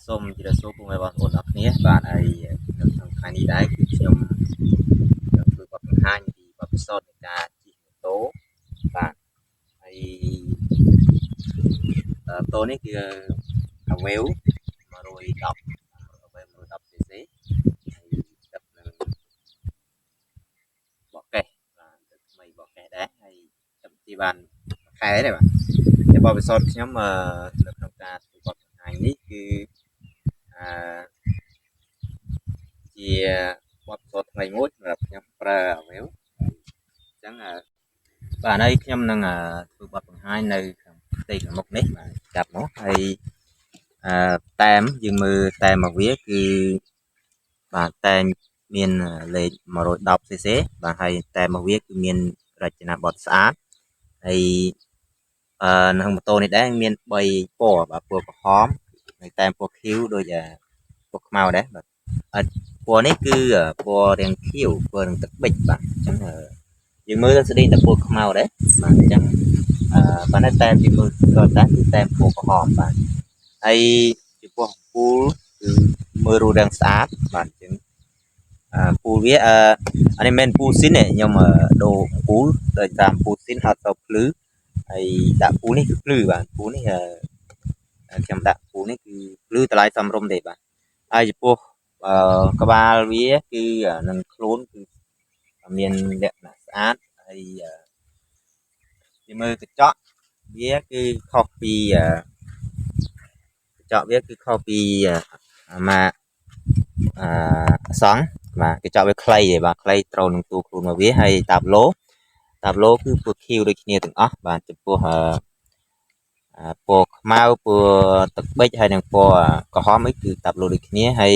សូមជម្រាបសួរពុកម៉ែបងប្អូនអរគ្នាបាទហើយនៅក្នុងថ្ងៃនេះដែរគឺខ្ញុំនឹងធ្វើបទបង្ហាញពីបទពិសោធន៍នៃការជិះម៉ូតូបាទហើយម៉ូតូនេះគឺ Aveo 110 110cc ហើយដឹកនឹងបកកេះបាទដឹកថ្មីបកកេះដែរហើយចាប់ទីបានខែដែរបាទតែបទពិសោធន៍ខ្ញុំនៅក្នុងការធ្វើបទបង្ហាញនេះគឺអឺជាបទពិសោធន៍ថ្មីមួយសម្រាប់ខ្ញុំប្រើ Aveo អញ្ចឹងបាទហើយខ្ញុំនឹងធ្វើបទបង្ហាញនៅខាងផ្ទៃខាងមុខនេះបាទចាប់មកហើយតែមយើងមើលតែមរបស់វាគឺបាទតែមានលេខ 110cc បាទហើយតែរបស់វាគឺមានរចនាបថស្អាតហើយនៅម៉ូតូនេះដែរមាន3ពណ៌បាទពណ៌ក្រហមហើយតែពណ៌ខៀវដូចពណ៌ខ្មៅដែរបាទពណ៌នេះគឺពណ៌រាងខៀវពណ៌រាងទឹកប៊ិចបាទអញ្ចឹងយើងមើលទៅស្ដីតែពណ៌ខ្មៅដែរបាទអញ្ចឹងបាទតែយើងមើលក៏តែគឺតែពណ៌ក្រហមបាទហើយចំពោះពូលគឺមើលរូបរាងស្អាតបាទអញ្ចឹងពូលវាអានេះមិនពូលស៊ីនទេខ្ញុំដូរពូលដោយតាមពូលស៊ីនអត់ទៅភ្លឺហើយដាក់ពូលនេះគឺភ្លឺបាទពូលនេះខ្ញុំដាក់ពូលនេះគឺភ្លឺតម្លៃសមរម្យទេបាទហើយចំពោះក្បាលវាគឺនឹងខ្លួនគឺមានលក្ខណៈស្អាតហើយយើងមើលកញ្ចក់វាគឺខុសពីកញ្ចក់វាគឺខុសពីម៉ាកសង់បាទកញ្ចក់វាខ្លីទេបាទខ្លីត្រូវនឹងទូខ្លួនរបស់វាហើយតាប់ឡូគឺពណ៌ខៀវដូចគ្នាទាំងអស់បាទចំពោះពណ៌ខ្មៅពណ៌ទឹកប៊ិចហើយនិងពណ៌ក្រហមអីគឺតាប់ឡូដូចគ្នាហើយ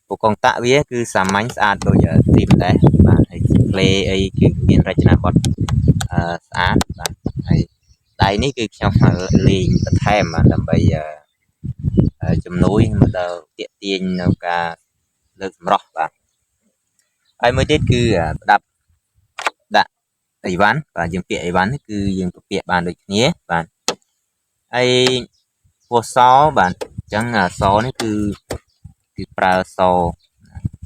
ពណ៌កងតាក់វាគឺសាមញ្ញស្អាតដូចទីមដែរបាទហើយក្លេអីគឺមានរចនាបថស្អាតបាទហើយដៃនេះគឺខ្ញុំលេងបន្ថែមបាទដើម្បីជំនួយមកដល់ទាក់ទាញនៅការលើកសម្រស់បាទហើយមួយទៀតគឺប្រដាប់ដាក់អីវ៉ាន់បាទយើងពាក់អីវ៉ាន់គឺយើងក៏ពាក់បានដូចគ្នាបាទហើយពណ៌សបាទអញ្ចឹងសនេះគឺប្រើស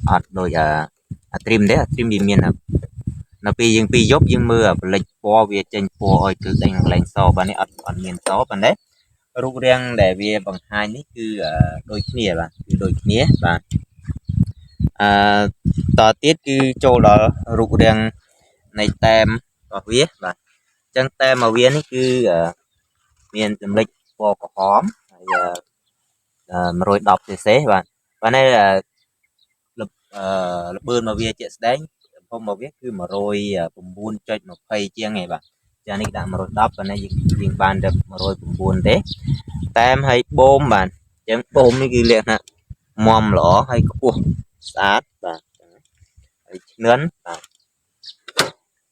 អត់ដូចអាត្រីមទេអាត្រីមវាមាននៅពេលយើងយប់យើងមើលផលិតពណ៌វាចេញពណ៌ឲ្យគឺដេញកន្លែងសបាទនេះអត់មានសប៉ុន្តែរូបរាងដែលវាបង្ហាញនេះគឺដូចគ្នាបាទគឺដូចគ្នាបាទតទៀតគឺចូលដល់រូបរាងនៃតែមរបស់វាបាទអញ្ចឹងតែមរបស់វានេះគឺមានចម្លិចពណ៌ក្រហមហើយ 110cc បាទបាទនេះល្បឿនរបស់វាជាក់ស្ដែងទំហំរបស់វាគឺ 109.20 ជាងឯងបាទចានេះដាក់110ប៉ុន្តែយើងបានតែ109ទេតែមហើយបូមបាទអញ្ចឹងបូមនេះគឺលក្ខណៈមាំល្អហើយខ្ពស់ស្អាតបាទហើយឈ្នឿនបាទ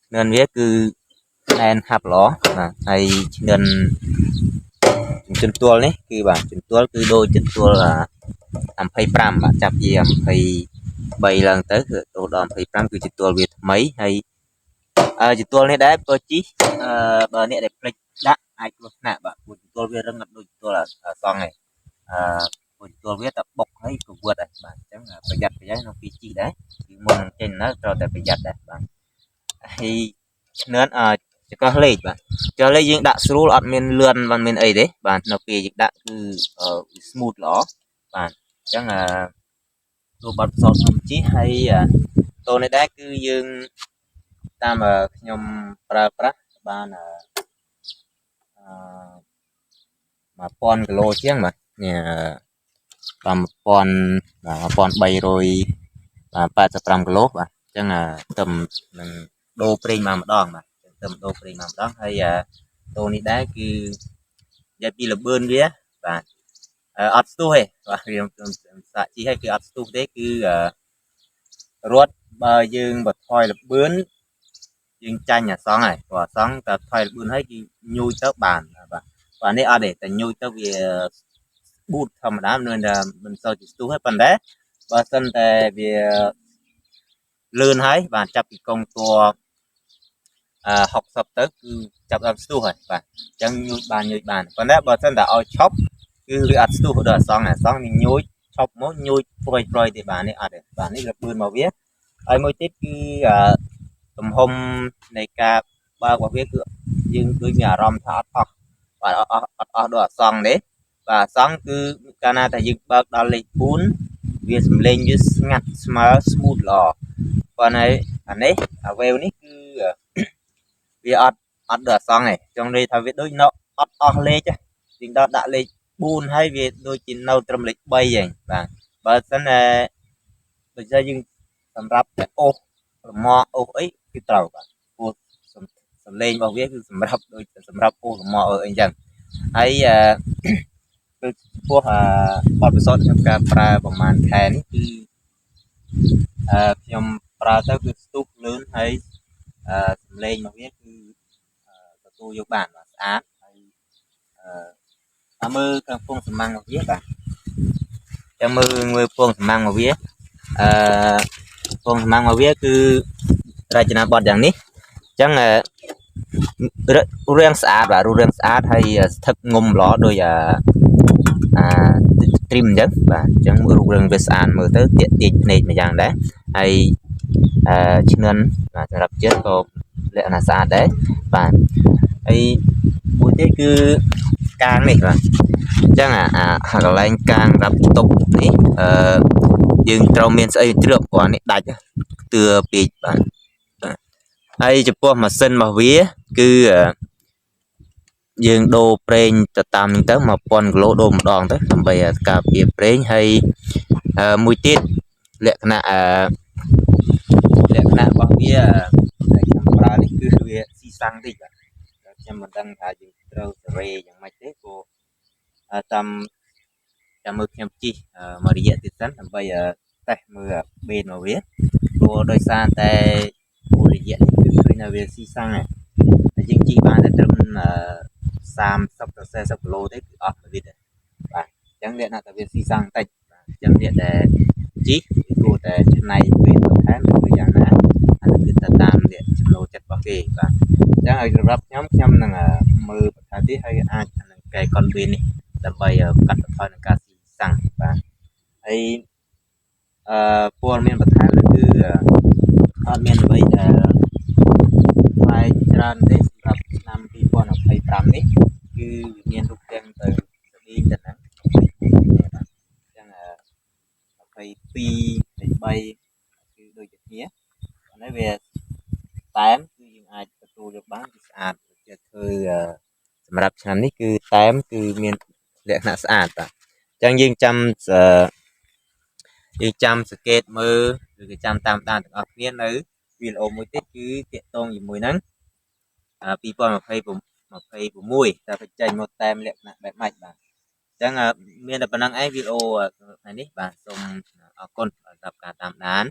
ឈ្នឿនវាគឺណែនហាប់ល្អបាទហើយឈ្នឿនជន្ទួលនេះគឺបាទជន្ទួលគឺដូចជន្ទួល25បាទចាប់ជា23ឡើងទៅគឺដល់25គឺជន្ទួលវាថ្មីហើយជន្ទួលនេះដែរបើជីបើអ្នកដែលភ្លេចដាក់អាចគ្រោះថ្នាក់បាទព្រោះជន្ទួលវារឹងអត់ដូចជន្ទួលសង់ទេព្រោះជន្ទួលវាតែបុកហើយក៏វឹតដែរបាទអញ្ចឹងប្រយ័ត្នក្នុងពេលជីដែរគឺមុននឹងចេញនៅត្រូវតែប្រយ័ត្នដែរបាទហើយឈ្នឿនចកោះលេខបាទចកោះលេខយើងដាក់ស្រួលអត់មានលឿនមិនមានអីទេបាទនៅពេលយើងដាក់គឺ smooth ល្អបាទអញ្ចឹងរូបបទពិសោធន៍ខ្ញុំជិះហើយតូននេះដែរគឺយើងតាមខ្ញុំប្រើប្រាស់បាន1000គីឡូជាងបាទនេះតាម1385គីឡូបាទអញ្ចឹងទៅនឹងដូរប្រេងមកម្ដងបាទទៅដូរប្រេងមកម្ដងហើយតូននេះដែរគឺនិយាយពីល្បឿនវាបាទអត់ស្ទុះទេបាទវាសាក់ជីឲ្យគឺអត់ស្ទុះទេគឺរត់បើយើងបន្ថយល្បឿនយើងចាញ់អាសងហើយព្រោះអាសងតែថយល្បឿនហើយគឺញូយទៅបានបាទនេះអត់ទេតែញូយទៅវាប៊ូតធម្មតាមិនសូវជាស្ទុះទេប៉ុន្តែបើសិនតែវាលឿនហើយបាទចាប់ពីកងតួ60ទៅគឺចាប់ដល់ស្ទុះហើយបាទអញ្ចឹងញូយបានប៉ុន្តែបើសិនតែឲ្យឈប់ cứ bị ắt tu đỡ xong mình nhối chọc mốt nhối phơi thì bà này bà này là bươn màu viết ai mới tiếp cứ tầm hôm này cả ba quả viết cứ nhưng cứ nhà rom thọ và đỡ xong đấy và xong cứ cana tại dừng bạc đo lịch bún viết lên như ngặt smooth lò còn này anh ấy về này cứ vì ọt đỡ xong này trong đây thằng viết đôi nó ọt lê chứ chính đó đã lê bùn hay vì đôi chín nâu trong lịch bay vậy và sân này bây giờ dừng sầm rập ô mò ô ấy cái tàu ô sầm lên vào viết sầm rập đôi sầm rập ô mò ở anh chẳng ấyคือพวกบทพิสูจน์กับปลาประมาณแค่นี้คือខ្ញុំប្រើទៅគឺស្ទុះលឿនហើយសំឡេងរបស់វាគឺទទួលយកបានបាទស្អាតហើយមើលខាងពងសំណាំងរបស់វាបាទចាំមើលពងសំណាំងរបស់វាពងសំណាំងរបស់វាគឺរចនាបថយ៉ាងនេះអញ្ចឹងរាងស្អាតបាទរាងស្អាតហើយស្ថិតងុំល្អដោយtrim អញ្ចឹងបាទអញ្ចឹងរូបរាងវាស្អាតមើលទៅទាក់ទាញភ្នែកម្យ៉ាងដែរហើយឈ្នន់បាទសម្រាប់ជាតិក៏លក្ខណៈស្អាតដែរបាទហើយមួយទៀតគឺកាងនេះបាទអញ្ចឹងកន្លែងកាងរាប់តុបនេះយើងត្រូវមានស្អីជ្រឿបគាត់នេះដាច់ទឿពេកបាទហើយចំពោះម៉ាស៊ីនរបស់វាគឺយើងដូរប្រេងទៅតាមនេះទៅ 1000 គីឡូដូរម្ដងទៅដើម្បីការពារប្រេងហើយមួយទៀតលក្ខណៈរបស់វាដែលខ្ញុំប្រើនេះគឺវាស៊ីសាំងតិចបាទខ្ញុំមិនដឹងថាយើងត្រូវសេរីយ៉ាងម៉េចទេព្រោះតាមមើលខ្ញុំជិះមួយរយៈទៀតសិនដើម្បីតេស្តមើលបេនរបស់វាព្រោះដោយសារតែមួយរយៈនេះគឺឃើញថាវាស៊ីសាំងហើយយើងជិះបានតែត្រឹម30 ទៅ 40 គីឡូទេគឺអស់មួយលីត្របាទអញ្ចឹងលក្ខណៈថាវាស៊ីសាំងតិចបាទអញ្ចឹងអ្នកដែលជិះគួរតែច្នៃពេលទៅថែមឬយ៉ាងណាអានេះគឺទៅតាមអ្នកចំណូលចិត្តរបស់គេបាទអញ្ចឹងឲ្យសម្រាប់ខ្ញុំនឹងមើលបន្ថែមទៀតហើយអាចនឹងកែកុនវេននេះដើម្បីកាត់បន្ថយនឹងការស៊ីសាំងបាទហើយព័ត៌មានបន្ថែមនោះគឺអត់មានអ្វីដែលថ្លៃច្រើនទេសម្រាប់ឆ្នាំ2025នេះគឺមានរូបរាងទៅស្ដីទៅហ្នឹងបាទអញ្ចឹង22 23គឺដូចគ្នានេះវាតែមគឺយើងអាចទទួលយកបានគឺស្អាតជាធ្វើសម្រាប់ឆ្នាំនេះគឺតែមគឺមានលក្ខណៈស្អាតបាទអញ្ចឹងយើងចាំសង្កេតមើលឬក៏ចាំតាមដានទាំងអស់គ្នានៅវីដេអូមួយទៀតគឺតាក់ទងជាមួយនឹង2026តែបញ្ចេញមកតែមលក្ខណៈបែបម៉េចបាទអញ្ចឹងមានតែប៉ុណ្្នឹងឯងវីដេអូថ្ងៃនេះបាទសូមអរគុណសម្រាប់ការតាមដាន